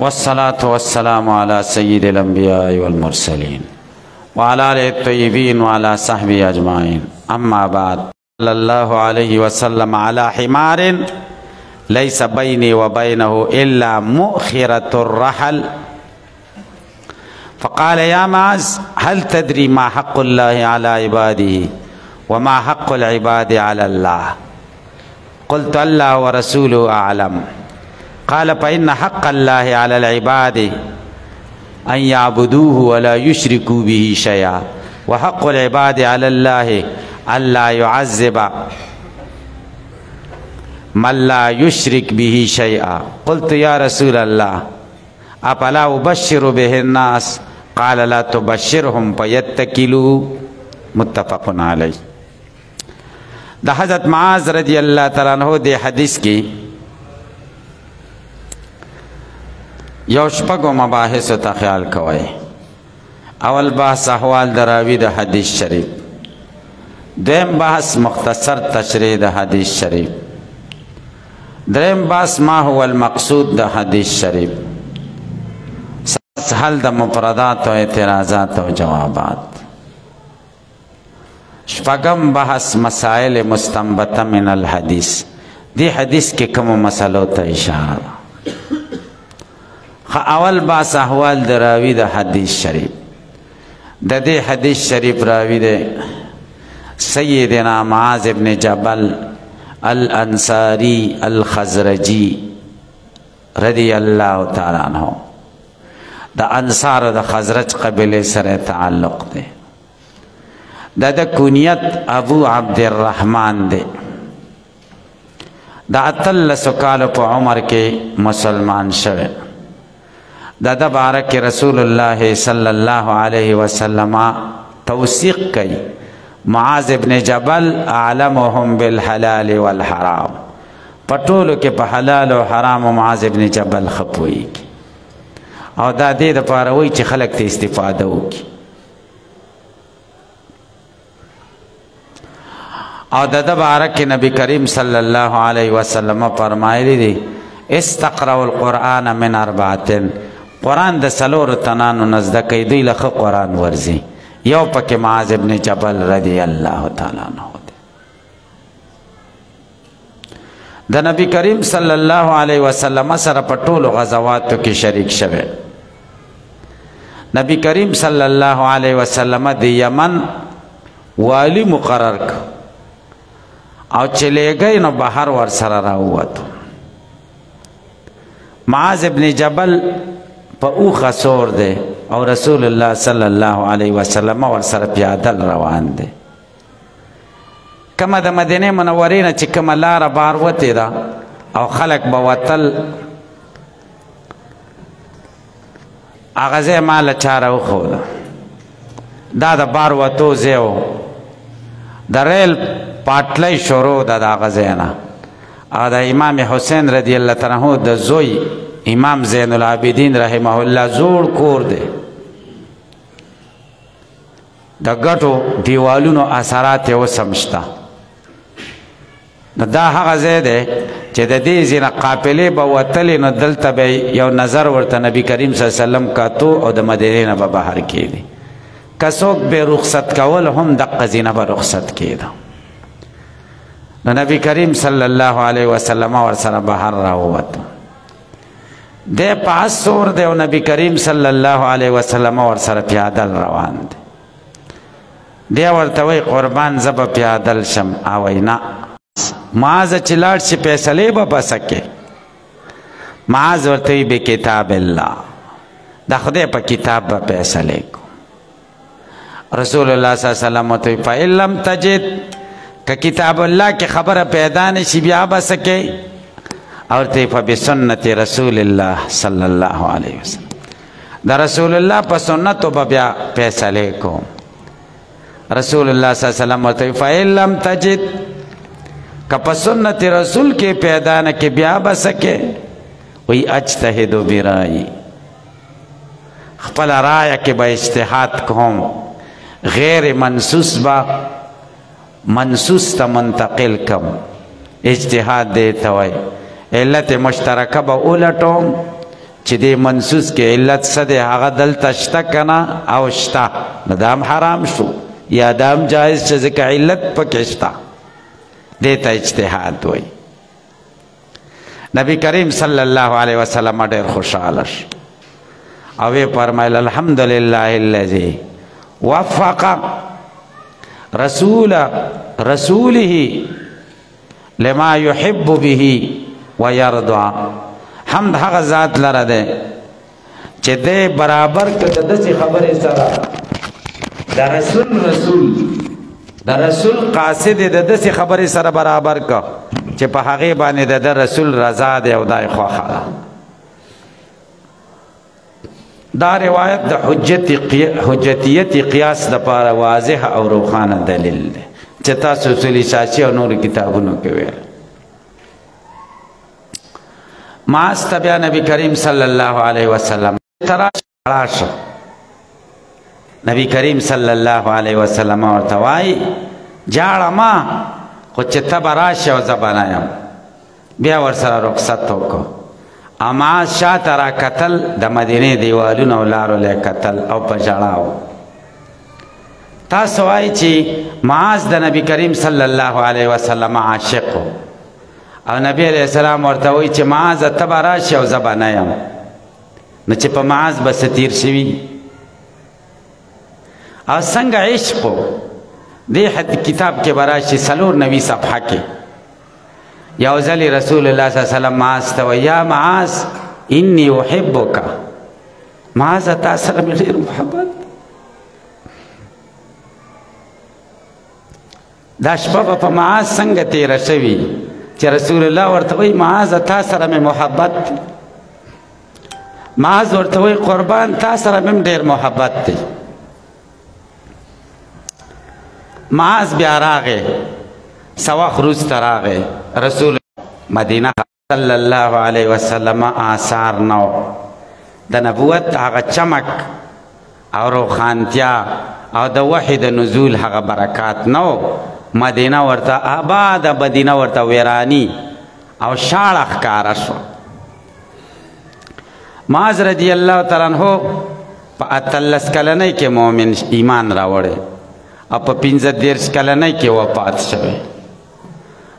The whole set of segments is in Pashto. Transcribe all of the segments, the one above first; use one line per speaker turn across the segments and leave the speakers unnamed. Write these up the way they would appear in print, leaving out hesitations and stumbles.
والصلاة والسلام على سيد الأنبياء والمرسلين وعلى آله الطيبين وعلى صحبه أجمعين. أما بعد، صلى الله عليه وسلم على حمار ليس بيني وبينه إلا مؤخرة الرحل، فقال يا معاذ هل تدري ما حق الله على عباده وما حق العباد على الله؟ قلت الله ورسوله أعلم. قال فإن حق الله على العباد أن يعبدوه ولا يشركوا به شيئا، وحق العباد على الله ألا يعذب من لا يشرك به شيئا. قلت يا رسول الله أفلا أبشر به الناس؟ قال لا تبشرهم فيتكلوا. متفق علیہ. دا حضرت معاذ رضی اللہ تعالیٰ عنہ دے حدیث کی یو شپږو مباحثو ته خیال کوئ. اول بحث احوال دراوی د حدیث شریف، دویم بحث مختصر تشریح د حدیث شریف، دریم بحث ما هو المقصود د حدیث شریف، حل د مفردات و اعتراضات و جوابات، شپږم بحث مسائل مستنبطه من الحدیث، دی حدیث کې کومو مسلو ته اشاره ده. اول بحث احوال د راوی د حدیث شریف. د دې حدیث شریف راوی ده سیدنا معاذ ابن جبل الانصاری الخزرجی رضی اللہ تعالی عنہ. د انصار د خزرج قبیله سره تعلق ده. د کنیت ابو عبد الرحمن ده. د اتلسو کالو په عمر کې مسلمان شوه. د بارک رسول الله صلی الله علیه وسلم توثیق کړي معاذ ابن جبل اعلمهم بالحلال والحرام، پټولو کې په حلال او حرام معاذ ابن جبل خپوي او دا دې د پاره وایي چې خلک ته استفاده وکړي. او د بارک نبی کریم صلی الله علیه وسلم فرمایلی دي استقرأوا القرآن من اربعة، قرآن د څلورو تنانو نه زده کوي، دوی له ښه قرآن ورځي. یو پکې معاذ ابن جبل رضی الله تعالی عنہ دی. د نبی کریم صلی الله علیه وسلم سره په ټولو غزواتو کې شریک شوه. نبی کریم صلی الله علیه وسلم د یمن والی مقرر ک او چلیږي نو بهر ور سره راووتو. معاذ ابن جبل په اوخه سور دی او رسول الله صلی الله علیه وسلم ور سره پیادل روان دی. کمه د مدینه منورې نه چې کومه لاره بار وتې ده او خلک به وتل، هغه ځای ما له چاره وښوده. دا د بار وتو ځای و، د ریل پاټلی شروع ده د هغه ځای نه. او د امام حسین رضی الله تعالی عنہ د زوی امام زین العابدین رحمه الله زوړ کور دی. د ګټو دیوالونو اثرات یې اوس هم شته. نو دا هغه ځای دی چې د دې ځینه قافلې به وتلې نو دلته به یو نظر ورته نبی کریم صلی الله علیه وسلم کاتو او د مدینې نه به بهر کېدی. که څوک به رخصت کول هم دقه ځینه به رخصت کېده. نو نبی کریم صلی الله علیه وسلم ورسره بهر راووتو. دی پاس سور دی او نبی کریم صلی الله علیه وسلم ورسره پیادل روان دی. دی ورته وایي قربان زه به پیادل شم. او وایي نه معاذ چې لاړ شي فیصلې به بسه کې. معاذ ورته وایي بکتاب الله، د خدای په کتاب به فیصلې کو. رسول الله صلی الله علیه وسلم ورته وایي فإن لم تجد، که کتاب الله کې خبره پیدا نشي بیا بسه کې. اور ته فبسنت رسول الله صلی الله علیه وسلم، دا رسول الله په سنتو به بیا فیصلې کوم. رسول الله صلی الله علیه وسلم ورته فإن لم تجد، که په سنت رسول کې پیدا نه کې بیا بسه کې. وی اجتهد برای، خپل رایه کې به اجتهاد کوم، غیر منصوص با منصوص ته منتقل کم. اجتهاد دی ته وایي. علت مشترکه به اولټوم چې دې منسوس کې علت څه دی هغه دلته شته که نه او شته نو دا هم حرام شو یا دا هم جایز چې ځکه علت پکې شته دې ته اجتهاد وایي. نبی کریم صلی الله علیه وسلم ډېر خوشحاله شو او وی فرمایل الحمدلله الذي وفق رسوله لما يحب به ويرضى. حمد هغه ذات لره دی چې دې برابر کړه د داسې خبرې سره د رسول قاصد د داسې خبرې سره برابر کړه چې په هغې باندې د رسول رضا دی او دا یې خوښه ده. دا روایت د حجتیت قیاس دپاره واضح او روښانه دلیل دی چې تاسو اصول شاشي او نورو کتابونو کې ویل. معاذ ته بیا نبی کریم صلی الله علیه وسلم راشه. نبی کریم صلی الله علیه وسلم ورته وایي جاړه ما خو چې ته به راشې او زه به نه یم. بیا ورسره رخصت وکړو. معاذ شاته را کتل د مدینې دیوالونه او لارو له کتل او په ژړا و. تاسو وایي چې معاذ د نبی کریم صلی الله علیه وسلم عاشق و او نبی علیه السلام ورته وایي چې معاذ ته به راشې او زه به نه یم. نو چې په معاذ به څه تیر شوي او څنګه عشق و دې کتاب کې به راشي 4 صفحه کې یو ځلې رسول الله صلی الله علیه وسلم معاذ ته وایي یا معاذ انی احبک. معاذ تا سره مې ډېر محبت. دا شپه به په معاذ څنګه تېره شوي چې رسول الله ورته وایي معاذ تا سره مې محبت دی. معاذ ورته وایي قربان تا سره مې ډېر محبت دی. معاذ بیا راغی څه وخت وروسته راغی رسول مدینه صلی الله علیه وسلم آثار نو د نبوت هغه چمک او روښانتیا او د وحی د نزول هغه برکات نو. مدینه ورته آباد مدینه ورته ویرانی او شاړه ښکاره شوه. معاذ رضی الله تعالی عنہ په 18 کلنۍ کې مؤمن ایمان راوړی او په 15 کلنۍ کې وفات شوی.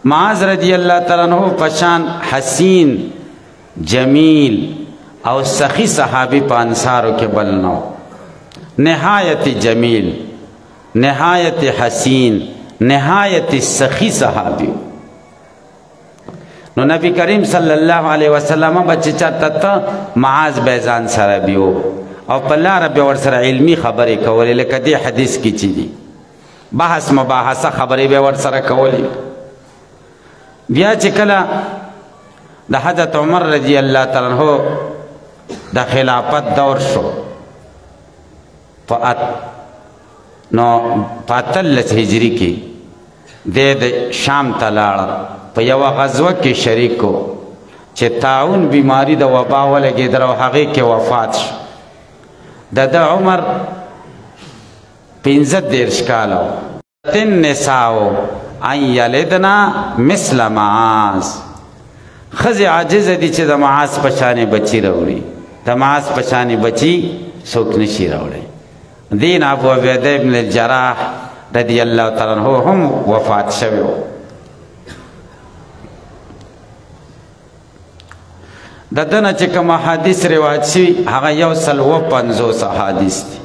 معاذ رضی الله تعالی عنہ پشان حسین جمیل او سخی صحابی په انصارو کې بل نو. نهایت جمیل نهایت حسین نهایت سخی صحابی. نو نبی کریم صلی الله علیه وسلم بچی چاته ته معاذ بیزان سره بیو او په لاره به ورسره علمی خبرې کولې لکه دې حدیث کې چې دي بحث مباحثه خبرې به ورسره کولې. بیا چې کله د حضرت عمر رضی الله تعالی عنہ د خلافت دور شو نو په 18 هجری کې د شام ته لاړ. په یوه غزوه کې شریک و چې طاعون بیماری د وبا ولګېدل او هغې کې وفات شو. د عمر 15 کاله و. النساء ان یلدنا مثل معاذ. ښځې عاجزه دي چې د معاذ په شانې بچي راوړي. د معاذ په شانې بچي څوک نشي راوړی. دین ابو عبیده ابن الجراح رضی الله تعالی عنہ هم وفات شوی و. د دنه چې کوم احادیث روایت شوي هغه 150 احادیث دي.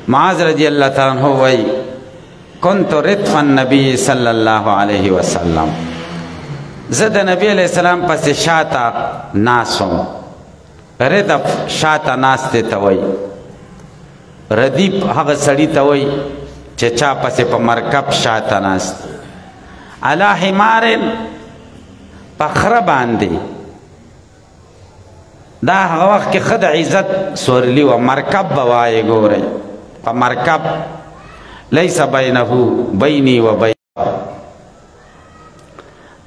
معاذ رضی الله تعالی عنہ وایي كنت ردف النبي صلی الله علیه وسلم. زه د نبی علیہ السلام پسې شاته ناسم. ردف شاته ناستې ته وایي. ردیف هغه سړي ته وایي چې چا پسې په مرکب شاته ناست. علی حمار په خره باندې. دا هغه وخت کې ښه د عزت سورلي وه. مرکب به وایې ګورئ په مرکب لیس بینه بیني و بین.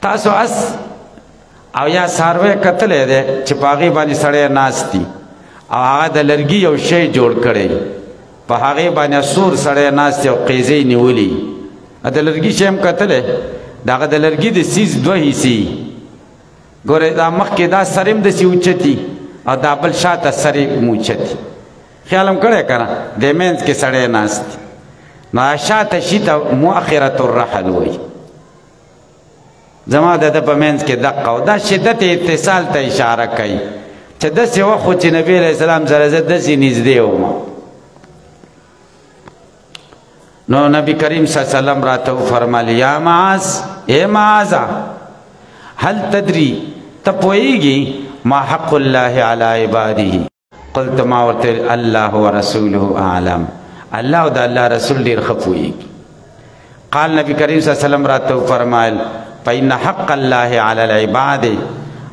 تاسو اس او یا څاروی کتلی دی چې په هغې باندې سړی ناست دي او هغه د لرګي یو شی جوړ کړی په هغې باندې سور سړی ناست او قیزې نیولي د لرګي شی هم کتلی دغه د لرګي د سیز دوه حصې ګورئ دا مخکې دا سر هم داسې اوچتي او دا بل شاته سر یې اوچتي خیال هم کړی که نه دې منځ کې سړی ناست نو شاته شي ته مؤخرة الرحل وایي زما د ده په منځ کې دقه و دا شدت اتصال ته اشاره کوي چې داسې وخت و چې نبي علیه السلام سره زه داسې نږدې وم نو نبی کریم صلی الله علیه وسلم راته وفرمایل یا معاذ ای معاذه هل تدری ته پوهېږي ما حق الله علی عباده قلت ما ورته الله ورسوله اعلم الله او د الله رسول ډېر ښه پوهېږي قال نبی کریم صلی الله علیه وسلم راته وفرمایل فإن حق الله على العباد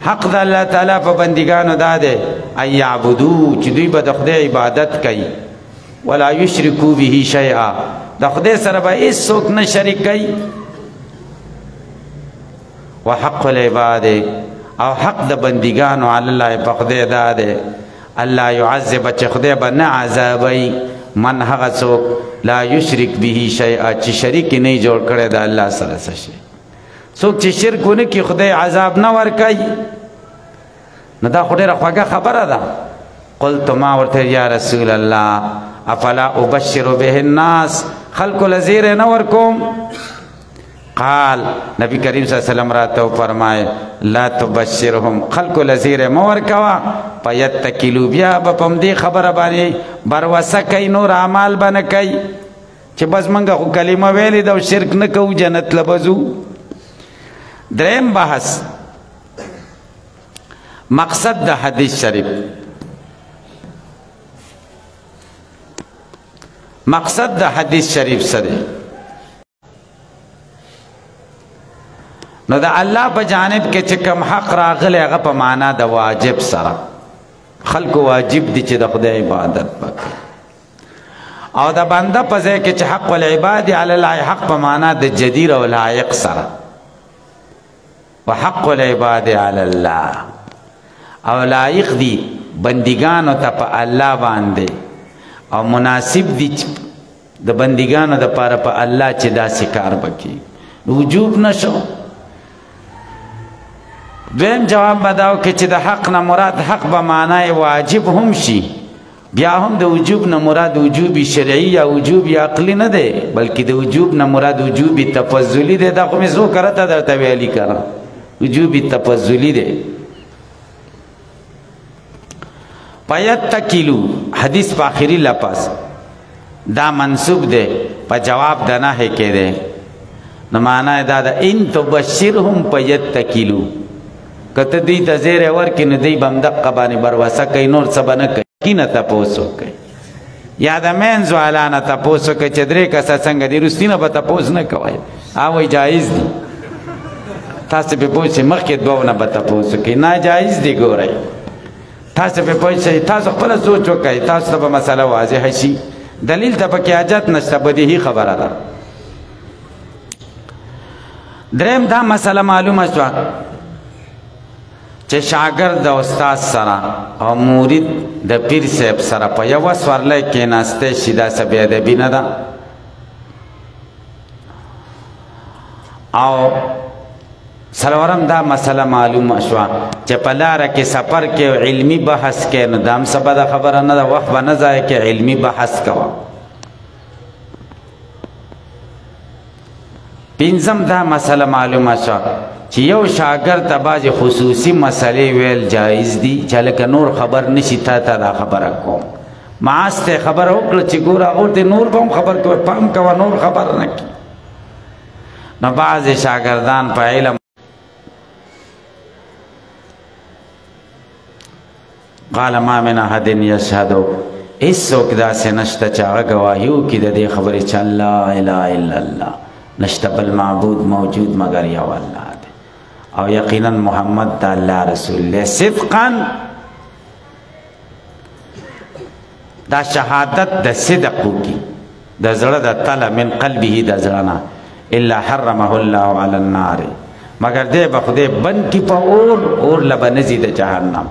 حق د الله تعالی په بندګانو دا دی ان یعبدوه چې دوی به د خدای عبادت کوي ولا یشرکو به شیئا د خدای سره به هېڅوک نه شریک کوي وحق العباد او حق د بندګانو علی الله په خدای دا دی الله يعذب چې خدای به نه عذابوي من هغه څوک لا یشرک به شیئا چې شریک نه جوړ کړی د الله سره څه شی څوک چې شرک ونه کړي خدای عذاب نه ورکوي نو دا خو ډېره خوږه خبره ده قلت ما ورته یا رسول الله افلا ابشر به الناس خلکو له زیری نه ورکوم قال نبی کریم صلی الله علیه وسلم راته وفرمایل لا تبشرهم خلکو له زیری مه ورکوه فیتکلوا بیا به په همدې خبره باندې بروسه کوي نور اعمال به نه کوي چې بس موږ خو کلمه ویلې ده او شرک نه کوو جنت له به ځو دریم بحث مقصد د حدیث شریف مقصد د حدیث شریف څه دی نو د الله په جانب کې چې کوم حق راغلی هغه په معنا د واجب سره خلکو واجب دي چې د خدای عبادت وکړي او د بنده په ځای کې چې حق العباد علی الله حق په معنا د جدیر او لایق سره وحق العباد علی الله او لایق دي بندگانو ته په الله باندې او مناسب دي د بندگانو د پاره په الله چې داسې کار وکړي وجوب نشو دویم جواب بداو کې چې د حق نه مراد حق به معنای واجب هم شي بیا هم د وجوب نه مراد وجوب شرعي یا وجوب عقلی نه دی بلکې د وجوب نه مراد وجوب تفضلی دی دا خو مې څو کرته درته ویلي کړه وجوب تفضلی دی فیتکلوا حدیث په آخري لفظ دا منصوب دی په جواب د نهي کې دی نو معنا دا ده ان تبشرهم فیتکلوا کته دی ته زیری ورکړي نو دی به همدقه باندې بروسه کوي نور څه به نه کوي کینه تپوس وکړي یا د منځ والا نه تپوس وکړي چې درې کسه څنګه دي رستي نه به تپوس نه کوئ هغه جایز دي تاسو پې پوه شئ مخکې دوو نه به تپوس وکړي ناجایز دي ګورئ تاسو پې پوه شئ تاسو خپله سوچ وکړئ تاسو ته به مسله واضحه شي دلیل ته پکې حاجت نشته بدیهي خبره ده دریم دا مسله معلومه شوه چې شاګرد د استاد سره او مرید د پیر صاحب سره په یوه سورلی کېناستی شي داسې بې ادبي نه ده او څلورم دا مسله معلومه شوه چې په لاره کې سفر کې علمي بحث کې نو دا هم څه بده خبره نه ده وخت به نه ضایع کې علمي بحث کوه پنځم دا مسله معلومه شوه چې یو شاګرد ته بعضې خصوصي مسلې ویل جایز دي چې لکه نور خبر نشي تا ته دا خبره کوم معاذ ته خبره وکړه چې ګوره هغو ته نور به هم خبر کوه پام کوه نور خبره نه کړي نو بعضې شاګردان په علم قال ما من احد یشهد هېڅوک داسې نشته چې هغه ګواهي وکړي د دې خبرې چې لا اله الا الله نشته بل معبود موجود مگر یو الله دی او یقینا محمد د الله رسول دی صدقا دا شهادت د صدق وکړي د زړه د تله من قلبه د زړه نه الا حرمه الله علی النار مگر دی به خدای بند کړي په اور له به نځي د جهنم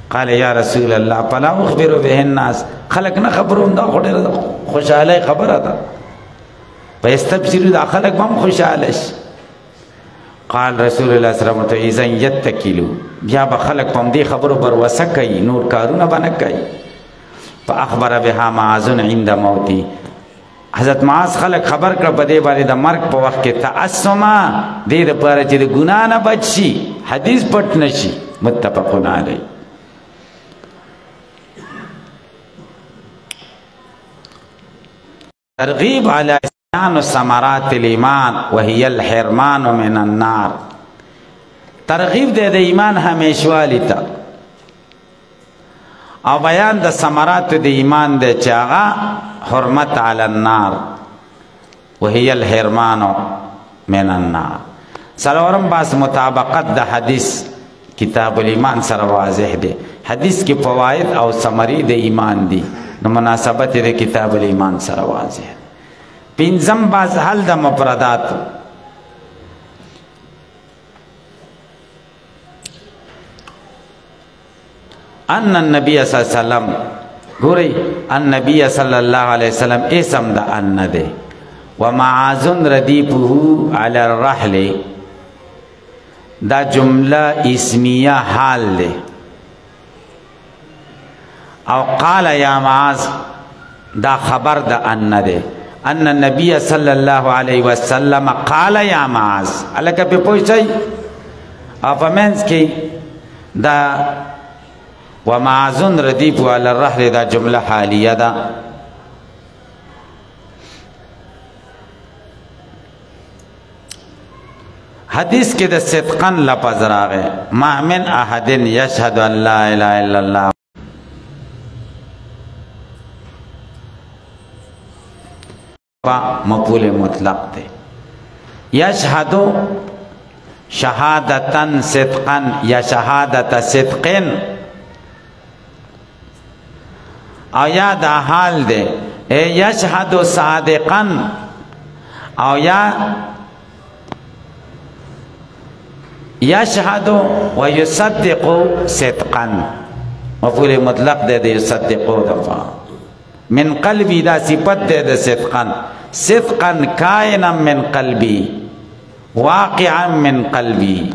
قال یا رسول الله فلا اخبر به الناس خلق نه خبروم دا خو ډېره خوشحالۍ خبره ده فیستبشروا دا خلق بم خوشحاله شي. قال رسول الله صلی الله علیه وسلم اذا یتکلوا بیا به خلق پم دې خبرو بروسه کوي، نور کارونه به نه کوي. فاخبر بها معاذ عند موتی، حضرت معاذ خلق خبر کړ په دې باندې د مرګ په وخت کې تعصما دې دپاره چې د ګناه نه بچ شي، حدیث پټ نه شي. متفقون علیه. ترغیب علی استعان ثمرات الایمان وهي الحرمان من النار، ترغیب دے د ایمان همیشوالی ته او بیان د ثمرات د ایمان دے چې هغه حرمت علی النار وهي الحرمان من النار. څلورم باس مطابقت د حدیث کتاب الایمان سره واضح دی. حدیث کې فواید او ثمری د ایمان دي، نو مناسبت د کتاب الایمان سره واضح. پنځم باز حل د مفردات، ان النبي صلی الله علیه وسلم، ګورئ النبي صلی الله علیه وسلم اسم د ان ده، ومعاذ ردیفه علی الرحل دا جمله اسمیه حال ده. او قال یا معاذ دا خبر د ان ده، ان النبي صلی الله علیه وسلم قال یا معاذ. الکه په پوښتای او په منځ کې دا ومعاذ ردیف علی الرحل دا جمله حالیه ده. حدیث کې د صدقن لفظ راغی، ما من احد یشهد ان لا اله الا الله مفعول مطلق ته. یشهدو شهادتن صدقن یا شهادت صدقن، او یا دا حال ده یشهدو صادقن، او یا یشهدو و یصدقو صدقن. مفعول مطلق ده ده یصدقو دفع من قلبی دا صفت ده ده صدقن. صدقا کائنا من قلبی واقعا من قلبی،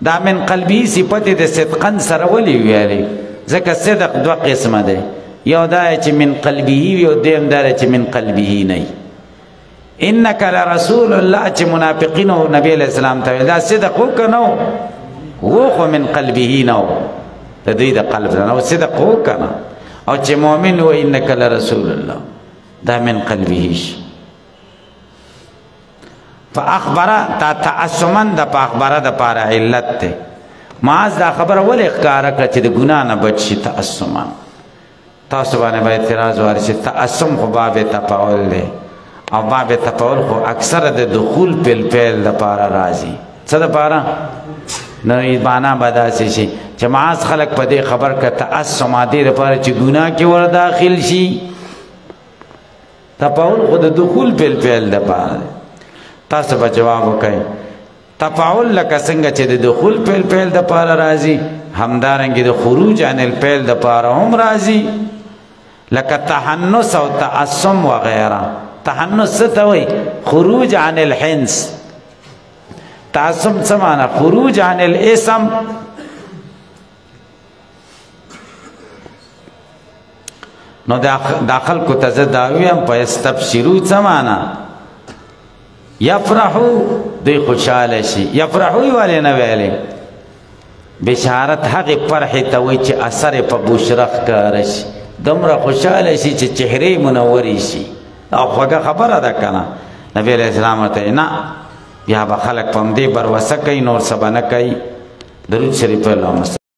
دا من قلبی صفت ده صدقا سره ولی ویلی ځکه صدق دو قسمه ده، یو دا چې من قلبی یو دیم دا چې من قلبی نه. انک لرسول الله چې منافقینو نبی علیہ السلام ته دا صدق وکنو و خو من قلبه نو د دوی د قلب نه صدق وکنه، او چې مؤمن و انک لرسول الله دا من قلبه. فاخبر تا تعصمن د اخبار د پاره علت ته. معاذ دا خبر ول اخکار کړ چې د ګنا نه بچ شي تعصمن. تاسو باندې به اعتراض ورشي، تعصم خو باب تفاعل دی، او باب تفاعل خو اکثر د دخول پیل د پاره راځي. څه د پاره نو ایبانا بداسي شي چې معاذ خلق په دې خبر ک تعصم عادي لپاره چې ګناه کې ور داخل شي. تفاعل خو د دخول پیل د پاره. تاسو به جواب وکئ تفاعل لکه څنګه چې د دخول پیل د پاره راځي، همدارنګه د خروج عن الفعل د پاره هم راځي، لکه تحنس او تعصم وغیرہ. تحنس څه ته وایي؟ خروج عن الحنس. تعصم څه معنی؟ خروج عن الاسم. نو داخل کو تزه داویم په استبشرو څه معنی؟ یفرحو دوی خوشحاله شي. یفرحو والے نه ویلې بشارت هغه فرح ته وایي چې اثر په بشرا ښکاره شي، دومره خوشحاله شي چې چهره منورې شي. او خوږه خبره ده کنه. نبی علیہ السلام ته نه بیا به خلق پم دې بروسه کوي، نور څه به نه کوي. درود شریف اللهم